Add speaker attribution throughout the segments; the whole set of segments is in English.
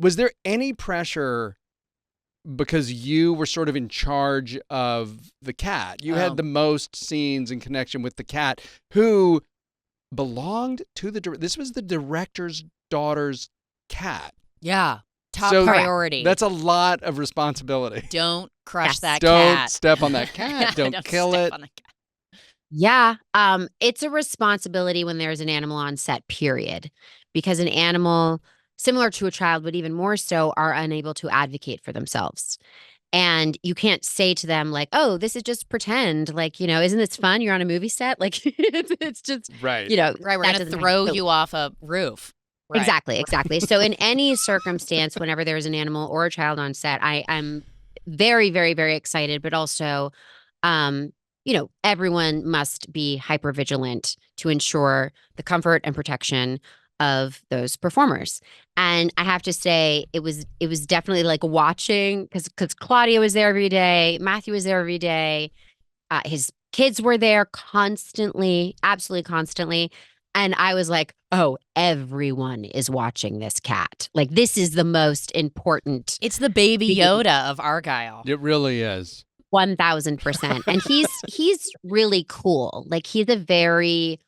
Speaker 1: Was there any pressure because you were sort of in charge of the cat? You had the most scenes in connection with the cat, who belonged to this was the director's daughter's cat.
Speaker 2: Yeah. Top priority.
Speaker 1: That's a lot of responsibility.
Speaker 2: Don't crush that
Speaker 1: Don't
Speaker 2: cat.
Speaker 1: step on that cat. Don't kill it.
Speaker 2: On the cat.
Speaker 3: Yeah. It's a responsibility when there's an animal on set, period. Because an animal, similar to a child, but even more so, are unable to advocate for themselves. And you can't say to them like, oh, this is just pretend. Like, isn't this fun? You're on a movie set. Like, it's just,
Speaker 1: right.
Speaker 2: Right. We're going to throw you off a roof. Right.
Speaker 3: Exactly. So in any circumstance, whenever there's an animal or a child on set, I'm very, very, very excited, but also, everyone must be hypervigilant to ensure the comfort and protection of those performers. And I have to say, it was definitely like watching, because Claudia was there every day, Matthew was there every day, his kids were there constantly, absolutely constantly. And I was like, oh, everyone is watching this cat. Like, this is the most important.
Speaker 2: It's the baby Yoda of Argylle.
Speaker 1: It really is.
Speaker 3: 1000%. And he's really cool. Like, he's a very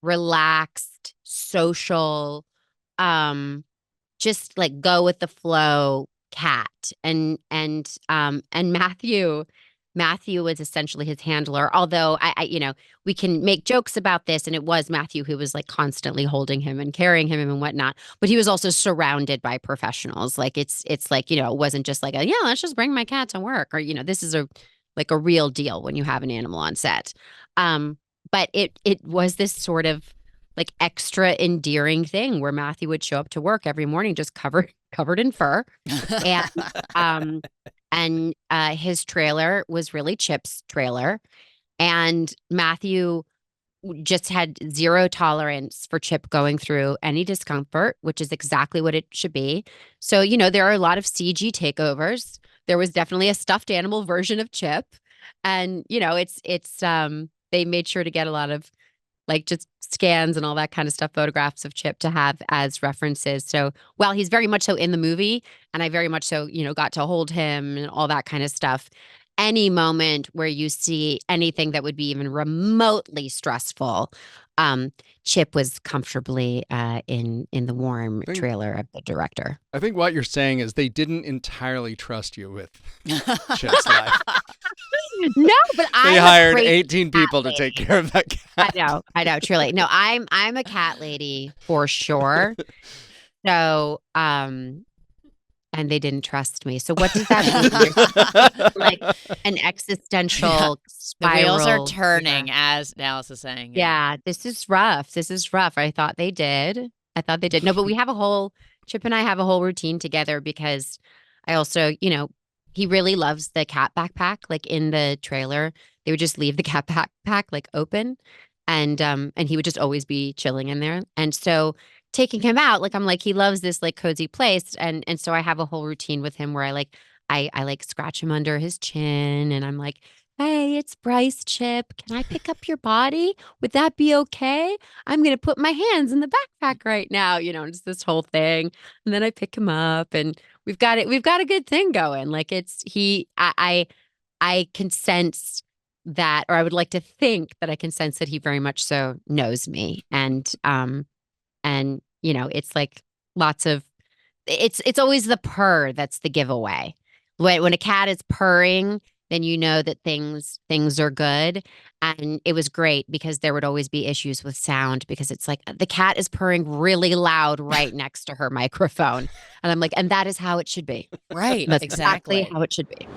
Speaker 3: relaxed, social, just like go with the flow cat. And Matthew was essentially his handler, although we can make jokes about this, and it was Matthew who was like constantly holding him and carrying him and whatnot, but he was also surrounded by professionals. Like it's like, it wasn't just like let's just bring my cat to work, or, this is a real deal when you have an animal on set. But it was this sort of like extra endearing thing where Matthew would show up to work every morning just covered in fur. And his trailer was really Chip's trailer. And Matthew just had zero tolerance for Chip going through any discomfort, which is exactly what it should be. So, there are a lot of CG takeovers. There was definitely a stuffed animal version of Chip. And, they made sure to get a lot of like just scans and all that kind of stuff, photographs of Chip to have as references. So while he's very much so in the movie, and I very much so, got to hold him and all that kind of stuff, any moment where you see anything that would be even remotely stressful, Chip was comfortably in the warm trailer of the director.
Speaker 1: I think what you're saying is they didn't entirely trust you with Chip's life.
Speaker 3: No, but
Speaker 1: they hired 18 people to take care of that cat.
Speaker 3: I know, truly. No, I'm a cat lady for sure. So, and they didn't trust me. So what does that mean? Like an existential spiral.
Speaker 2: The wheels are turning, as Dallas is saying.
Speaker 3: Yeah, this is rough. I thought they did. No, but Chip and I have a whole routine together, because I also, he really loves the cat backpack. Like in the trailer, they would just leave the cat backpack like open, and he would just always be chilling in there. And so taking him out, like I'm like, he loves this like cozy place, and so I have a whole routine with him where I like scratch him under his chin, and I'm like, hey, it's Bryce, Chip. Can I pick up your body? Would that be okay? I'm going to put my hands in the backpack right now. It's this whole thing. And then I pick him up, and we've got a good thing going. Like I can sense that, or I would like to think that I can sense that he very much so knows me. And it's like it's always the purr that's the giveaway. When a cat is purring, then you know that things are good. And it was great because there would always be issues with sound, because it's like the cat is purring really loud right next to her microphone. And I'm like, and that is how it should be.
Speaker 2: Right.
Speaker 3: That's
Speaker 2: exactly
Speaker 3: how it should be.